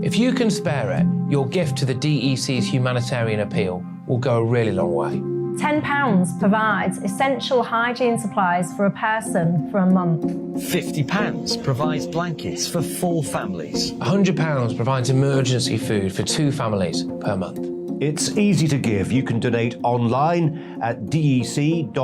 If you can spare it, your gift to the DEC's humanitarian appeal will go a really long way. £10 provides essential hygiene supplies for a person for a month. £50 provides blankets for 4 families. £100 provides emergency food for 2 families per month. It's easy to give. You can donate online at dec.org.uk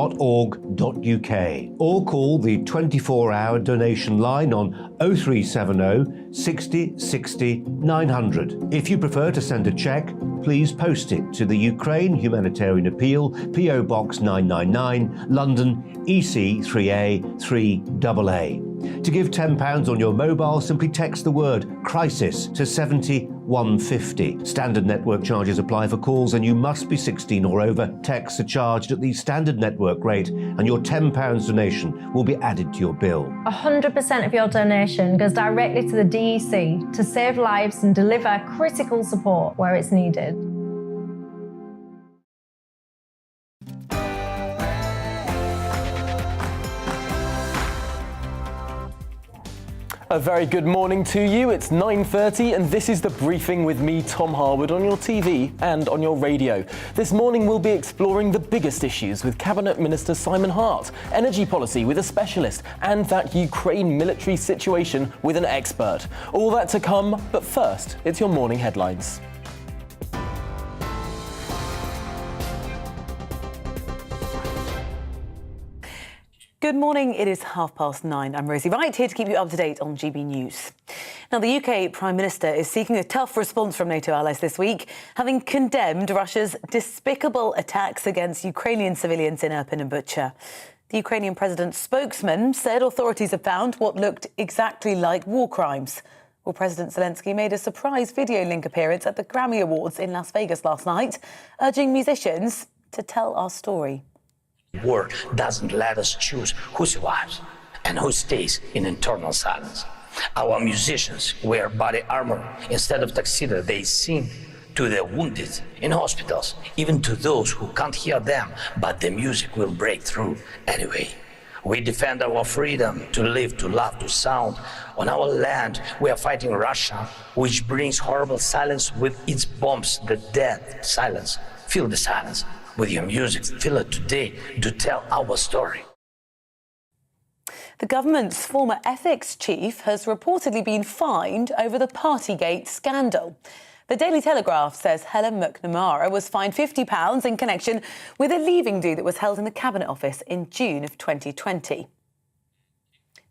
or call the 24-hour donation line on 0370 60 60 900. If you prefer to send a cheque, please post it to the Ukraine Humanitarian Appeal, PO Box 999, London EC 3A 3AA. To give £10 on your mobile, simply text the word crisis to 70150. Standard network charges apply for calls and you must be 16 or over. Texts are charged at the standard network rate and your £10 donation will be added to your bill. 100% of your donation goes directly to the DEC to save lives and deliver critical support where it's needed. A very good morning to you. It's 9:30 and this is The Briefing with me, Tom Harwood, on your TV and on your radio. This morning we'll be exploring the biggest issues with Cabinet Minister Simon Hart, energy policy with a specialist, and that Ukraine military situation with an expert. All that to come, but first, it's your morning headlines. Good morning, it is 9:30. I'm Rosie Wright, here to keep you up to date on GB News. Now, the UK Prime Minister is seeking a tough response from NATO allies this week, having condemned Russia's despicable attacks against Ukrainian civilians in Irpin and Bucha. The Ukrainian president's spokesman said authorities have found what looked exactly like war crimes. Well, President Zelensky made a surprise video link appearance at the Grammy Awards in Las Vegas last night, urging musicians to tell our story. War doesn't let us choose who survives and who stays in internal silence. Our musicians wear body armor instead of tuxedo. They sing to the wounded in hospitals, even to those who can't hear them, but the music will break through anyway. We defend our freedom to live, to love, to sound. On our land, we are fighting Russia, which brings horrible silence with its bombs, the dead silence. Feel the silence. With your music, feel it today to tell our story. The government's former ethics chief has reportedly been fined over the Partygate scandal. The Daily Telegraph says Helen McNamara was fined £50 in connection with a leaving do that was held in the Cabinet Office in June of 2020.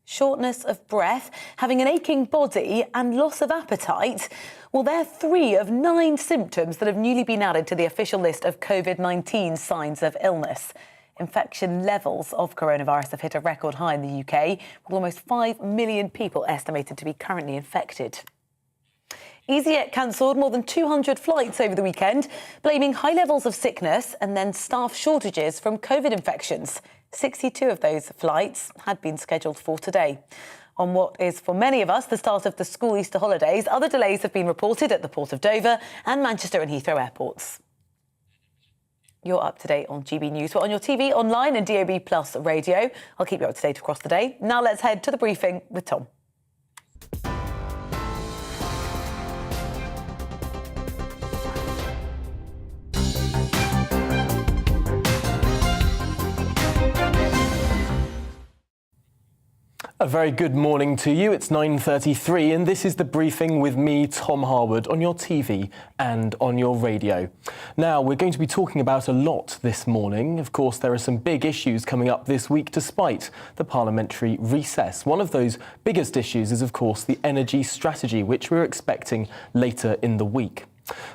Shortness of breath, having an aching body and loss of appetite. Well, they're 3 of 9 symptoms that have newly been added to the official list of COVID-19 signs of illness. Infection levels of coronavirus have hit a record high in the UK, with almost 5 million people estimated to be currently infected. EasyJet cancelled more than 200 flights over the weekend, blaming high levels of sickness and then staff shortages from COVID infections. 62 of those flights had been scheduled for today. On what is, for many of us, the start of the school Easter holidays, other delays have been reported at the Port of Dover and Manchester and Heathrow airports. You're up to date on GB News. We're on your TV, online and DAB Plus radio. I'll keep you up to date across the day. Now let's head to the briefing with Tom. A very good morning to you. It's 9:33 and this is The Briefing with me, Tom Harwood, on your TV and on your radio. Now, we're going to be talking about a lot this morning. Of course, there are some big issues coming up this week despite the parliamentary recess. One of those biggest issues is, of course, the energy strategy, which we're expecting later in the week.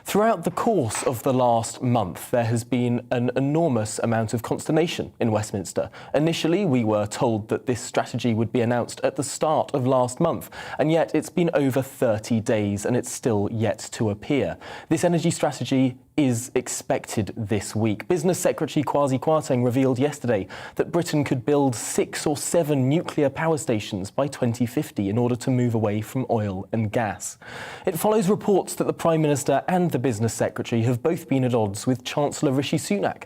Throughout the course of the last month, there has been an enormous amount of consternation in Westminster. Initially, we were told that this strategy would be announced at the start of last month, and yet it's been over 30 days and it's still yet to appear. This energy strategy is expected this week. Business Secretary Kwasi Kwarteng revealed yesterday that Britain could build 6 or 7 nuclear power stations by 2050 in order to move away from oil and gas. It follows reports that the Prime Minister and the Business Secretary have both been at odds with Chancellor Rishi Sunak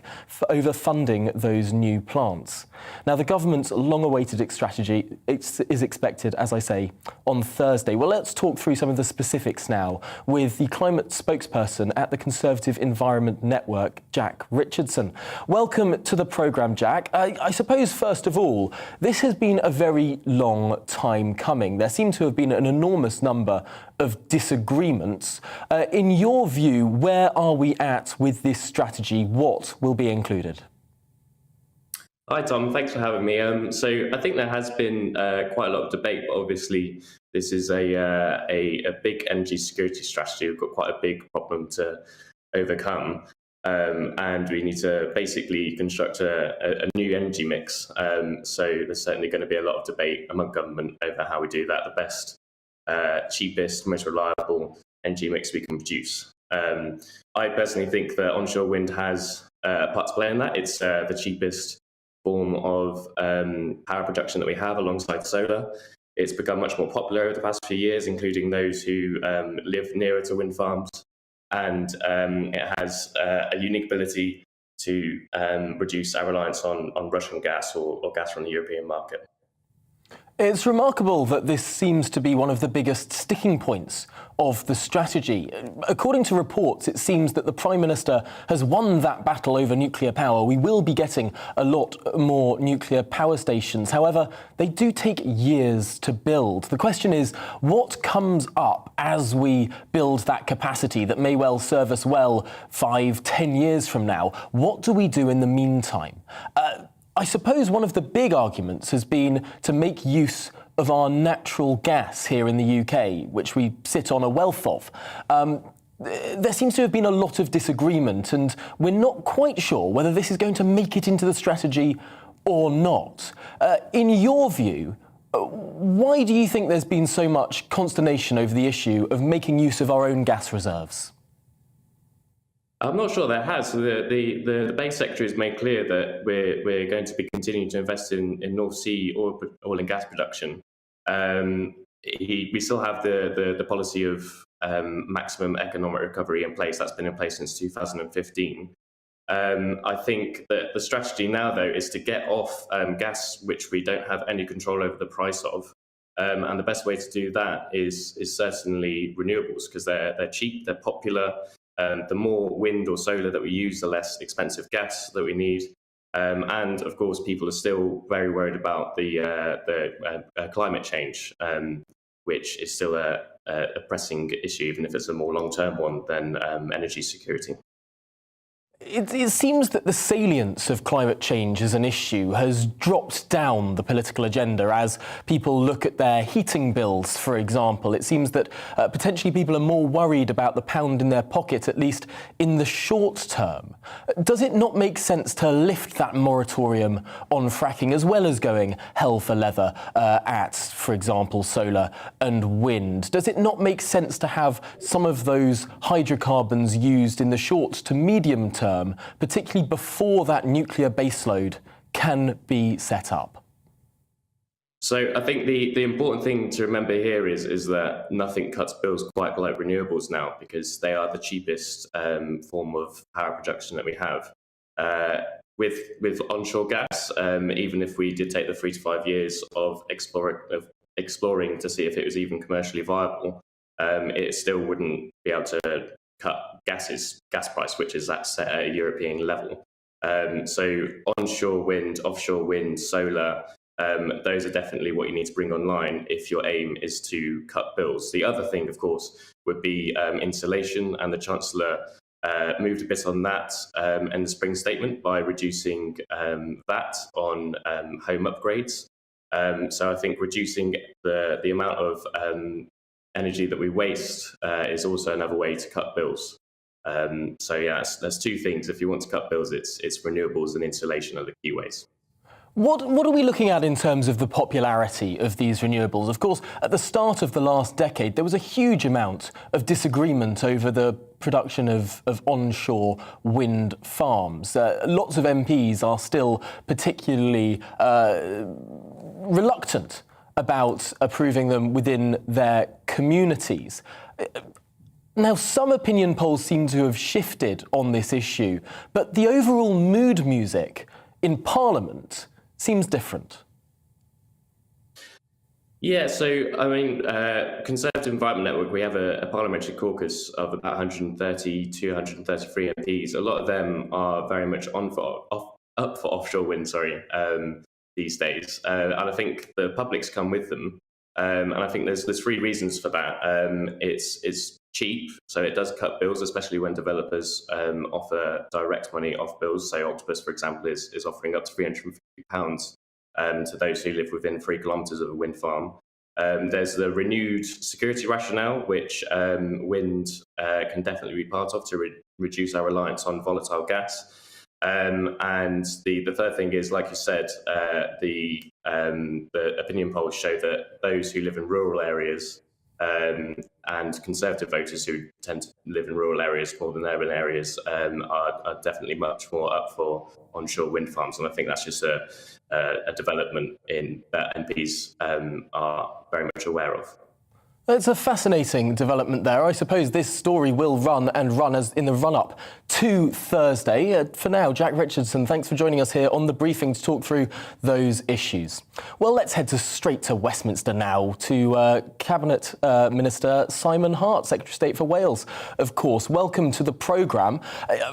over funding those new plants. Now, the government's long-awaited strategy is expected, as I say, on Thursday. Well, let's talk through some of the specifics now with the climate spokesperson at the Conservative Environment Network, Jack Richardson. Welcome to the programme, Jack. I suppose, first of all, this has been a very long time coming. There seem to have been an enormous number of disagreements. In your view, where are we at with this strategy? What will be included? Hi, Tom. Thanks for having me. So I think there has been quite a lot of debate, but obviously this is a big energy security strategy. We've got quite a big problem to overcome, and we need to basically construct a new energy mix. So there's certainly going to be a lot of debate among government over how we do that, the best, cheapest, most reliable energy mix we can produce. I personally think that onshore wind has a part to play in that. It's the cheapest form of power production that we have alongside solar. It's become much more popular over the past few years, including those who live nearer to wind farms. And it has a unique ability to reduce our reliance on Russian gas or gas from the European market. It's remarkable that this seems to be one of the biggest sticking points of the strategy. According to reports, it seems that the Prime Minister has won that battle over nuclear power. We will be getting a lot more nuclear power stations. However, they do take years to build. The question is, what comes up as we build that capacity that may well serve us well 5-10 years from now? What do we do in the meantime? I suppose one of the big arguments has been to make use of our natural gas here in the UK, which we sit on a wealth of. There seems to have been a lot of disagreement, and we're not quite sure whether this is going to make it into the strategy or not. In your view, why do you think there's been so much consternation over the issue of making use of our own gas reserves? I'm not sure there has. So the base secretary has made clear that we're going to be continuing to invest in North Sea oil and gas production. We still have the policy of maximum economic recovery in place. That's been in place since 2015. I think that the strategy now, though, is to get off gas, which we don't have any control over the price of. And the best way to do that is certainly renewables, because they're cheap, they're popular. The more wind or solar that we use, the less expensive gas that we need. And of course, people are still very worried about the climate change, which is still a pressing issue, even if it's a more long-term one than energy security. It seems that the salience of climate change as an issue has dropped down the political agenda as people look at their heating bills, for example. It seems that potentially people are more worried about the pound in their pocket, at least in the short term. Does it not make sense to lift that moratorium on fracking, as well as going hell for leather at, for example, solar and wind? Does it not make sense to have some of those hydrocarbons used in the short to medium term, particularly before that nuclear baseload can be set up? So I think the important thing to remember here is that nothing cuts bills quite like renewables now, because they are the cheapest form of power production that we have. With onshore gas, even if we did take the 3 to 5 years of exploring to see if it was even commercially viable, it still wouldn't be able to cut gas price, which is set at a European level. So onshore wind, offshore wind, solar, those are definitely what you need to bring online if your aim is to cut bills. The other thing, of course, would be insulation, and the Chancellor moved a bit on that in the spring statement by reducing VAT on home upgrades. So I think reducing the amount of energy that we waste is also another way to cut bills. So yeah, there's two things. If you want to cut bills, it's renewables and insulation are the key ways. What are we looking at in terms of the popularity of these renewables? Of course, at the start of the last decade, there was a huge amount of disagreement over the production of onshore wind farms. Lots of MPs are still particularly reluctant about approving them within their communities. Now, some opinion polls seem to have shifted on this issue, but the overall mood music in Parliament seems different. Yeah, so, I mean, Conservative Environment Network, we have a parliamentary caucus of about 130 to 133 MPs. A lot of them are very much up for offshore wind, these days. And I think the public's come with them. And I think there's 3 reasons for that. It's cheap, so it does cut bills, especially when developers offer direct money off bills. So Octopus, for example, is offering up to £350 to those who live within 3 kilometres of a wind farm. There's the renewed security rationale, which wind can definitely be part of to reduce our reliance on volatile gas. And the third thing is, like you said, the opinion polls show that those who live in rural areas and Conservative voters who tend to live in rural areas more than urban areas are definitely much more up for onshore wind farms. And I think that's just a development that MPs are very much aware of. It's a fascinating development there. I suppose this story will run as in the run-up to Thursday. For now, Jack Richardson, thanks for joining us here on The Briefing to talk through those issues. Well, let's head straight to Westminster now, to Cabinet Minister Simon Hart, Secretary of State for Wales, of course. Welcome to the programme.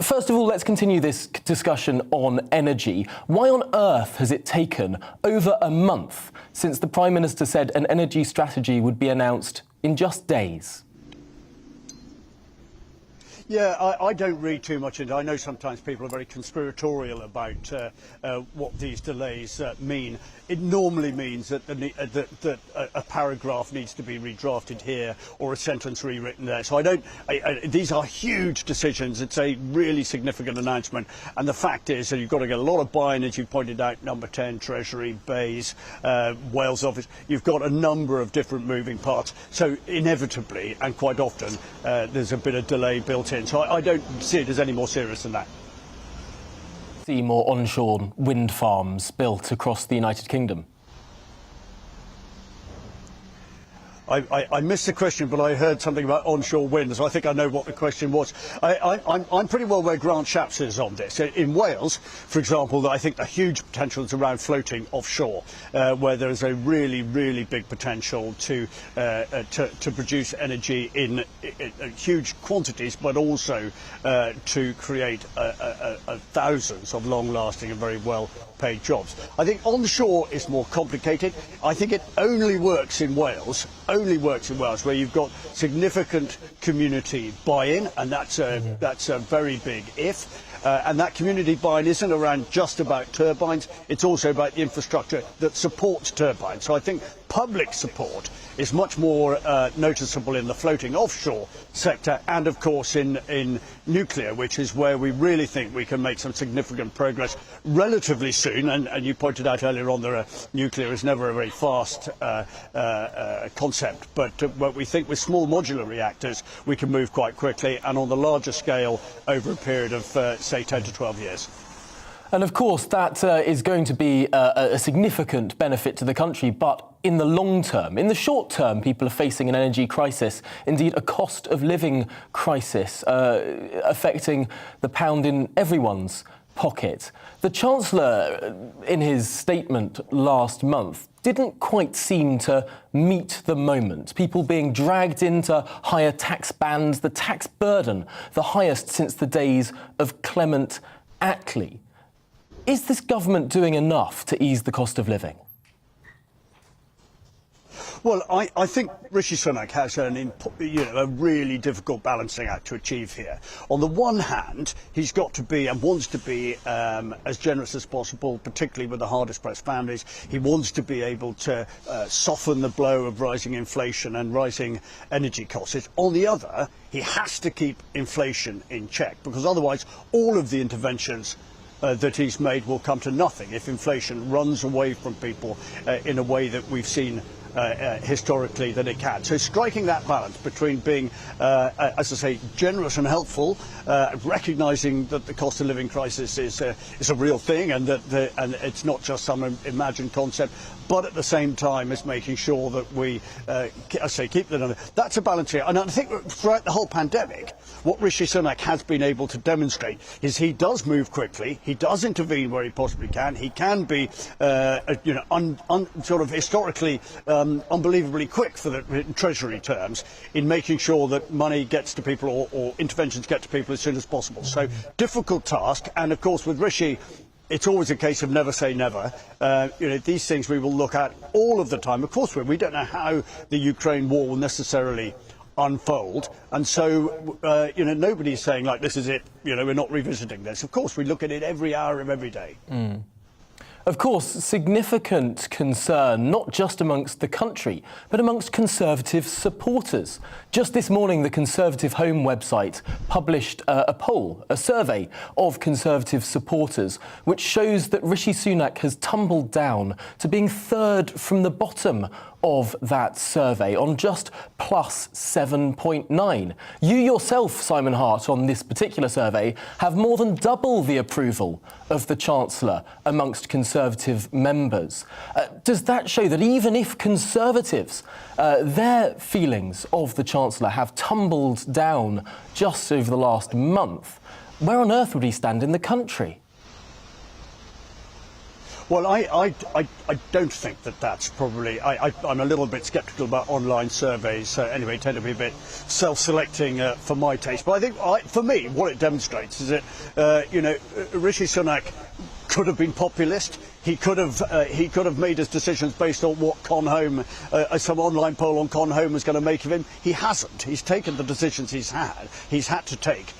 First of all, let's continue this discussion on energy. Why on earth has it taken over a month since the Prime Minister said an energy strategy would be announced in just days? Yeah, I don't read too much into it. I know sometimes people are very conspiratorial about what these delays mean. It normally means that a paragraph needs to be redrafted here or a sentence rewritten there. So these are huge decisions. It's a really significant announcement. And the fact is that you've got to get a lot of buy-in, as you pointed out, Number 10, Treasury, Bays, Wales Office. You've got a number of different moving parts. So inevitably, and quite often, there's a bit of delay built in. So I don't see it as any more serious than that. See more onshore wind farms built across the United Kingdom? I missed the question, but I heard something about onshore wind, so I think I know what the question was. I'm pretty well where Grant Shapps is on this. In Wales, for example, I think the huge potential is around floating offshore, where there is a really, really big potential to produce energy in huge quantities, but also to create thousands of long-lasting and very well-paid jobs. I think onshore is more complicated. I think it only works in Wales, where you've got significant community buy-in, and that's a very big if. And that community buy-in isn't around just about turbines, it's also about the infrastructure that supports turbines. So I think public support is much more noticeable in the floating offshore sector and, of course, in nuclear, which is where we really think we can make some significant progress relatively soon. And you pointed out earlier on that nuclear is never a very fast concept, but we think with small modular reactors we can move quite quickly, and on the larger scale over a period of, say, 10 to 12 years. And of course, that is going to be a significant benefit to the country, but in the long term, in the short term, people are facing an energy crisis, indeed a cost of living crisis, affecting the pound in everyone's pocket. The Chancellor, in his statement last month, didn't quite seem to meet the moment. People being dragged into higher tax bands, the tax burden, the highest since the days of Clement Attlee. Is this government doing enough to ease the cost of living? Well, I think Rishi Sunak has a really difficult balancing act to achieve here. On the one hand, he's got to be and wants to be as generous as possible, particularly with the hardest pressed families. He wants to be able to soften the blow of rising inflation and rising energy costs. On the other, he has to keep inflation in check, because otherwise all of the interventions that he's made will come to nothing if inflation runs away from people in a way that we've seen historically that it can. So striking that balance between being, as I say, generous and helpful, recognising that the cost of living crisis is a real thing, and that and it's not just some imagined concept, but at the same time is making sure that we, keep the number. That's a balance here. And I think throughout the whole pandemic, what Rishi Sunak has been able to demonstrate is he does move quickly, he does intervene where he possibly can, he can be, sort of historically unbelievably quick for the Treasury terms in making sure that money gets to people or interventions get to people as soon as possible. So difficult task, and of course with Rishi, it's always a case of never say never. These things we will look at all of the time. Of course, we don't know how the Ukraine war will necessarily unfold, and so nobody's saying like this is it. We're not revisiting this. Of course, we look at it every hour of every day. Of course, significant concern, not just amongst the country, but amongst Conservative supporters. Just this morning, the Conservative Home website published a poll, a survey of Conservative supporters, which shows that Rishi Sunak has tumbled down to being third from the bottom of that survey, on just plus 7.9. You yourself, Simon Hart, on this particular survey, have more than double the approval of the Chancellor amongst Conservative members. Does that show that even if Conservatives, their feelings of the Chancellor have tumbled down just over the last month, where on earth would he stand in the country? Well, I don't think that's probably... I'm a little bit sceptical about online surveys, anyway, tend to be a bit self-selecting for my taste. But I think, for me, what it demonstrates is that, Rishi Sunak could have been populist. He could have made his decisions based on what some online poll on Con Home was going to make of him. He hasn't. He's taken the decisions he's had to take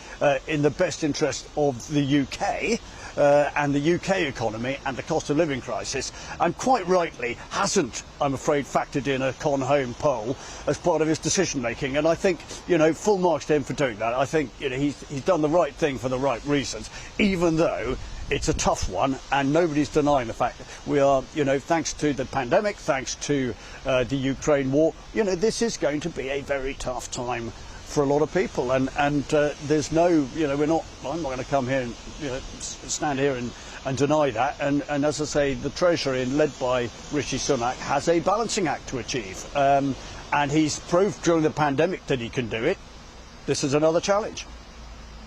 in the best interest of the UK. And the UK economy and the cost of living crisis, and quite rightly hasn't, I'm afraid, factored in a Con Home poll as part of his decision making. And I think, full marks to him for doing that. I think he's done the right thing for the right reasons, even though it's a tough one, and nobody's denying the fact that we are, thanks to the pandemic, thanks to the Ukraine war, this is going to be a very tough time for a lot of people, and there's no, I'm not going to come here and stand here and deny that. And as I say, the Treasury, led by Rishi Sunak, has a balancing act to achieve, and he's proved during the pandemic that he can do it. This is another challenge.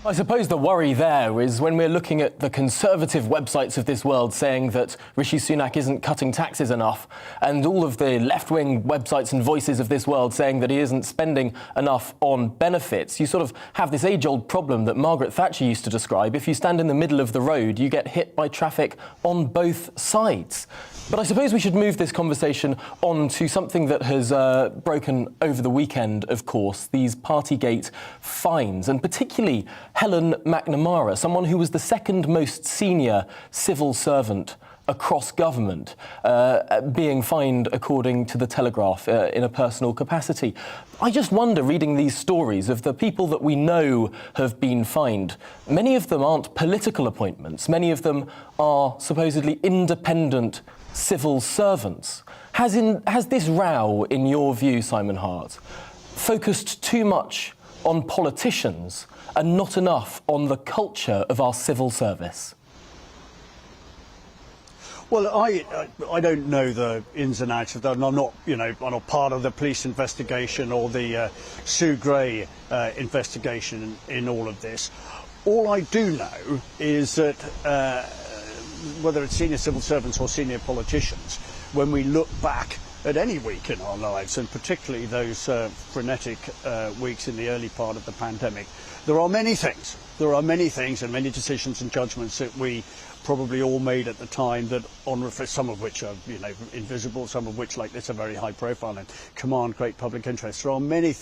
I suppose the worry there is when we're looking at the Conservative websites of this world saying that Rishi Sunak isn't cutting taxes enough, and all of the left-wing websites and voices of this world saying that he isn't spending enough on benefits. You sort of have this age-old problem that Margaret Thatcher used to describe. If you stand in the middle of the road, you get hit by traffic on both sides. But I suppose we should move this conversation on to something that has broken over the weekend, of course, these Partygate fines, and particularly Helen McNamara, someone who was the second most senior civil servant across government, being fined, according to The Telegraph, in a personal capacity. I just wonder, reading these stories of the people that we know have been fined, many of them aren't political appointments, many of them are supposedly independent civil servants. Has this row, in your view, Simon Hart, focused too much on politicians and not enough on the culture of our civil service? Well, I don't know the ins and outs of that, and I'm not part of the police investigation or the Sue Gray investigation in all of this. All I do know is that whether it's senior civil servants or senior politicians, when we look back at any week in our lives, and particularly those frenetic weeks in the early part of the pandemic, there are many things and many decisions and judgments that we probably all made at the time that, some of which are invisible, some of which, like this, are very high profile and command great public interest. There are many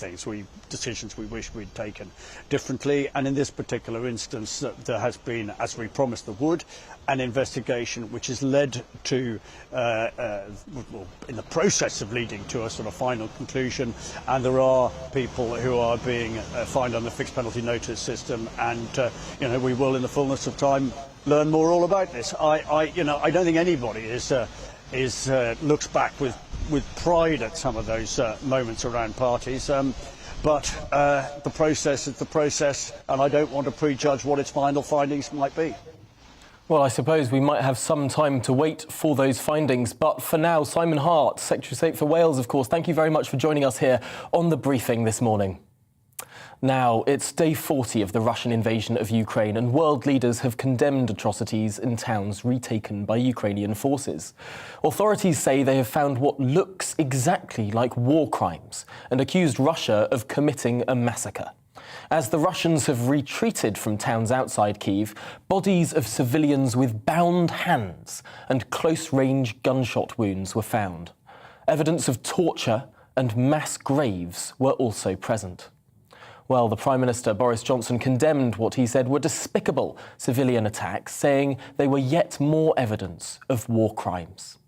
decisions we wish we'd taken differently, and in this particular instance there has been, as we promised there would, an investigation which has led to, in the process of leading to a sort of final conclusion, and there are people who are being fined on the fixed penalty notice system, and we will, in the fullness of time, learn more all about this. I don't think anybody is looks back with pride at some of those moments around parties. But the process is the process, and I don't want to prejudge what its final findings might be. Well, I suppose we might have some time to wait for those findings. But for now, Simon Hart, Secretary of State for Wales, of course, thank you very much for joining us here on the briefing this morning. Now, it's day 40 of the Russian invasion of Ukraine, and world leaders have condemned atrocities in towns retaken by Ukrainian forces. Authorities say they have found what looks exactly like war crimes and accused Russia of committing a massacre. As the Russians have retreated from towns outside Kyiv, bodies of civilians with bound hands and close-range gunshot wounds were found. Evidence of torture and mass graves were also present. Well, the Prime Minister, Boris Johnson, condemned what he said were despicable civilian attacks, saying they were yet more evidence of war crimes.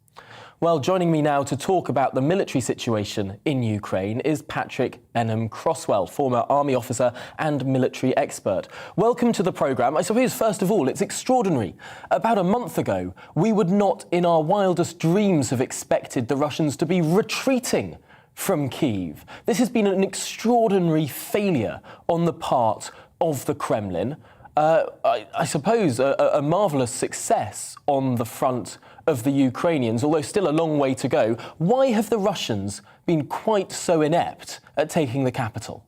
Well, joining me now to talk about the military situation in Ukraine is Patrick Benham-Crosswell, former army officer and military expert. Welcome to the programme. I suppose, first of all, it's extraordinary. About a month ago, we would not in our wildest dreams have expected the Russians to be retreating from Kyiv. This has been an extraordinary failure on the part of the Kremlin. I suppose a marvellous success on the front of the Ukrainians, although still a long way to go. Why have the Russians been quite so inept at taking the capital?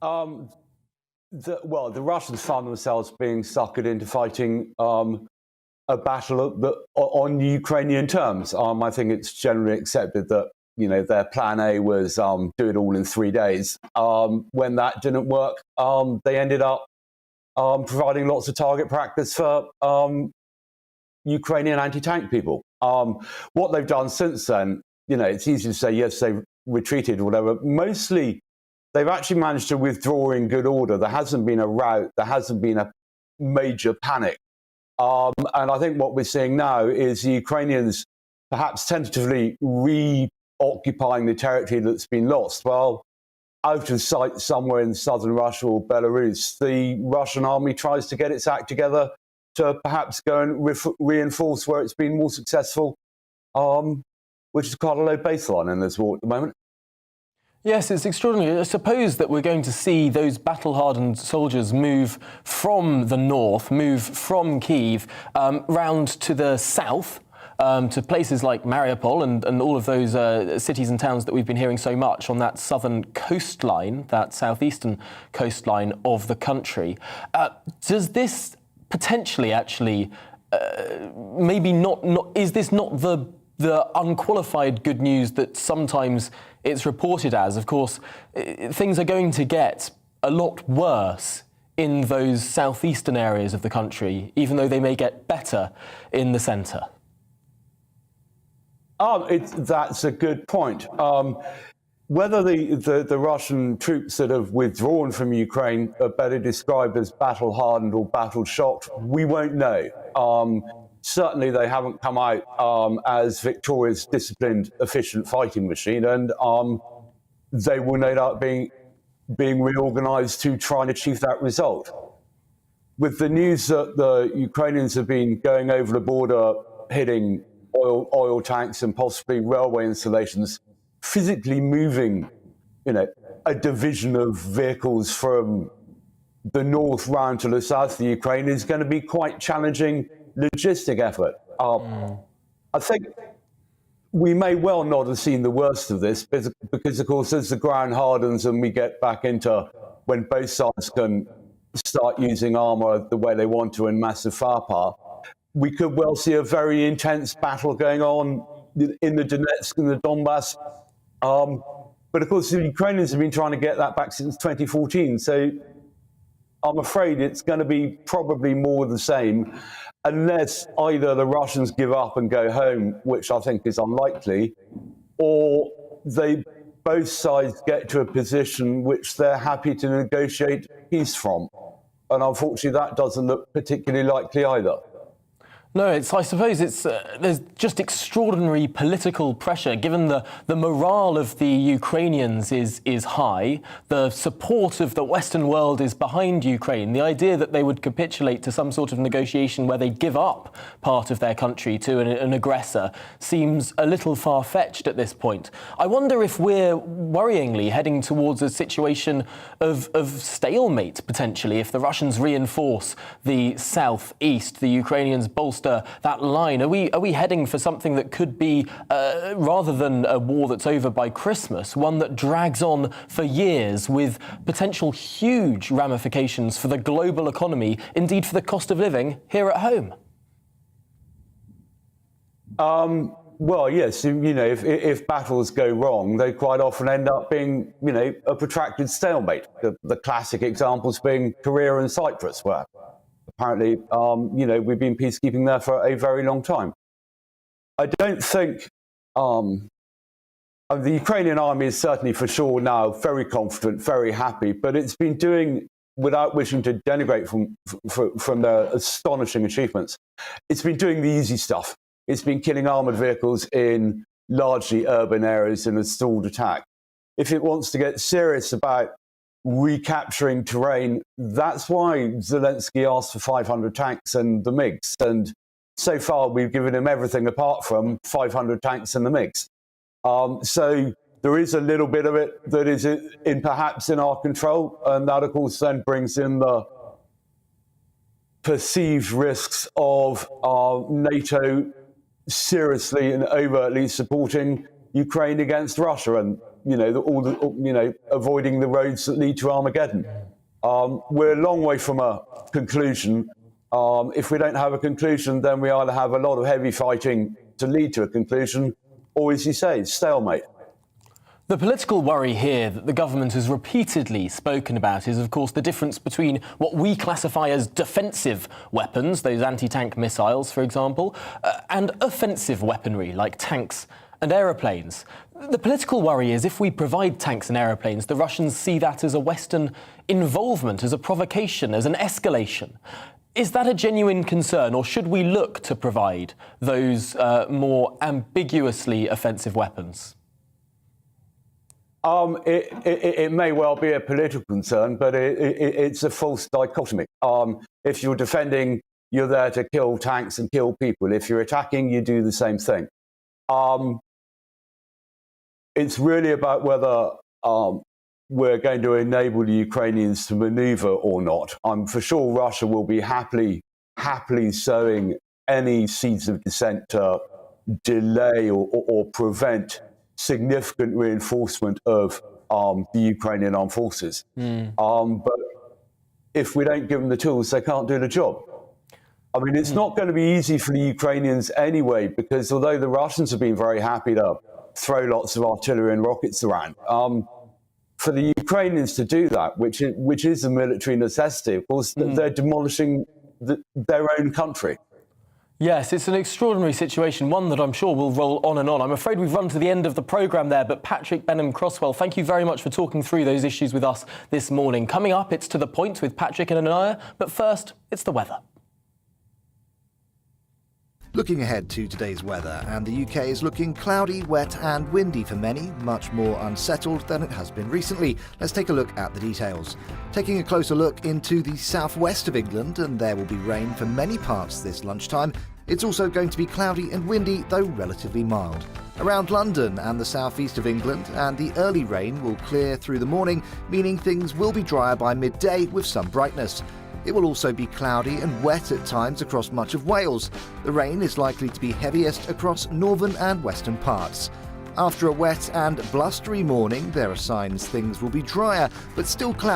The Russians found themselves being suckered into fighting a battle on Ukrainian terms. I think it's generally accepted that, you know, their plan A was do it all in 3 days. When that didn't work, they ended up providing lots of target practice for Ukrainian anti-tank people. What they've done since then, you know, it's easy to say, yes, they've retreated or whatever. Mostly, they've actually managed to withdraw in good order. There hasn't been a rout. There hasn't been a major panic. And I think what we're seeing now is the Ukrainians perhaps tentatively reoccupying the territory that's been lost. Well, out of sight somewhere in southern Russia or Belarus, the Russian army tries to get its act together to perhaps go and reinforce where it's been more successful, which is quite a low baseline in this war at the moment. Yes, it's extraordinary. I suppose that we're going to see those battle-hardened soldiers move from the north, move from Kyiv, round to the south, to places like Mariupol and all of those cities and towns that we've been hearing so much on that southern coastline, that southeastern coastline of the country. Does this potentially actually, maybe not, is this not the unqualified good news that sometimes it's reported as? Of course, things are going to get a lot worse in those southeastern areas of the country, even though they may get better in the centre. That's a good point. Whether the Russian troops that have withdrawn from Ukraine are better described as battle-hardened or battle-shocked, we won't know. Certainly they haven't come out as victorious, disciplined, efficient fighting machine, and they will no doubt being reorganised to try and achieve that result. With the news that the Ukrainians have been going over the border, hitting oil tanks and possibly railway installations, physically moving, you know, a division of vehicles from the north round to the south of the Ukraine is going to be quite challenging logistic effort. I think we may well not have seen the worst of this because, of course, as the ground hardens and we get back into when both sides can start using armour the way they want to and massive firepower, we could well see a very intense battle going on in the Donetsk and the Donbass. But, of course, the Ukrainians have been trying to get that back since 2014. So I'm afraid it's going to be probably more the same, unless either the Russians give up and go home, which I think is unlikely, or both sides get to a position which they're happy to negotiate peace from. And unfortunately, that doesn't look particularly likely either. No, I suppose there's just extraordinary political pressure, given the morale of the Ukrainians is high, the support of the Western world is behind Ukraine. The idea that they would capitulate to some sort of negotiation where they give up part of their country to an aggressor seems a little far-fetched at this point. I wonder if we're worryingly heading towards a situation of stalemate, potentially, if the Russians reinforce the southeast, the Ukrainians bolster that line. Are we heading for something that could be, rather than a war that's over by Christmas, one that drags on for years with potential huge ramifications for the global economy, indeed for the cost of living here at home? Well, yes, if battles go wrong, they quite often end up being, a protracted stalemate. The classic examples being Korea and Cyprus, where apparently, we've been peacekeeping there for a very long time. I don't think the Ukrainian army is certainly for sure now very confident, very happy, but it's been doing, without wishing to denigrate from their astonishing achievements, it's been doing the easy stuff. It's been killing armoured vehicles in largely urban areas in a stalled attack. If it wants to get serious about recapturing terrain, that's why Zelensky asked for 500 tanks and the MiGs. And so far, we've given him everything apart from 500 tanks and the MiGs. So there is a little bit of it that is perhaps in our control. And that, of course, then brings in the perceived risks of NATO seriously and overtly supporting Ukraine against Russia and avoiding the roads that lead to Armageddon. We're a long way from a conclusion. If we don't have a conclusion, then we either have a lot of heavy fighting to lead to a conclusion, or, as you say, stalemate. The political worry here that the government has repeatedly spoken about is, of course, the difference between what we classify as defensive weapons, those anti-tank missiles, for example, and offensive weaponry like tanks and aeroplanes. The political worry is if we provide tanks and aeroplanes, the Russians see that as a Western involvement, as a provocation, as an escalation. Is that a genuine concern, or should we look to provide those more ambiguously offensive weapons? It may well be a political concern, but it's a false dichotomy. If you're defending, you're there to kill tanks and kill people. If you're attacking, you do the same thing. It's really about whether we're going to enable the Ukrainians to maneuver or not. I'm for sure Russia will be happily sowing any seeds of dissent to delay or prevent significant reinforcement of the Ukrainian armed forces. But if we don't give them the tools, they can't do the job. I mean, it's not going to be easy for the Ukrainians anyway, because although the Russians have been very happy to throw lots of artillery and rockets around, for the Ukrainians to do that, which is a military necessity, of course, they're demolishing their own country. Yes, it's an extraordinary situation, one that I'm sure will roll on and on. I'm afraid we've run to the end of the programme there, but Patrick Benham-Crosswell, thank you very much for talking through those issues with us this morning. Coming up, it's To the Point with Patrick and Anaya, but first, it's the weather. Looking ahead to today's weather, and the UK is looking cloudy, wet and windy for many, much more unsettled than it has been recently. Let's take a look at the details. Taking a closer look into the southwest of England, and there will be rain for many parts this lunchtime. It's also going to be cloudy and windy, though relatively mild. Around London and the southeast of England, and the early rain will clear through the morning, meaning things will be drier by midday with some brightness. It will also be cloudy and wet at times across much of Wales. The rain is likely to be heaviest across northern and western parts. After a wet and blustery morning, there are signs things will be drier, but still cloudy.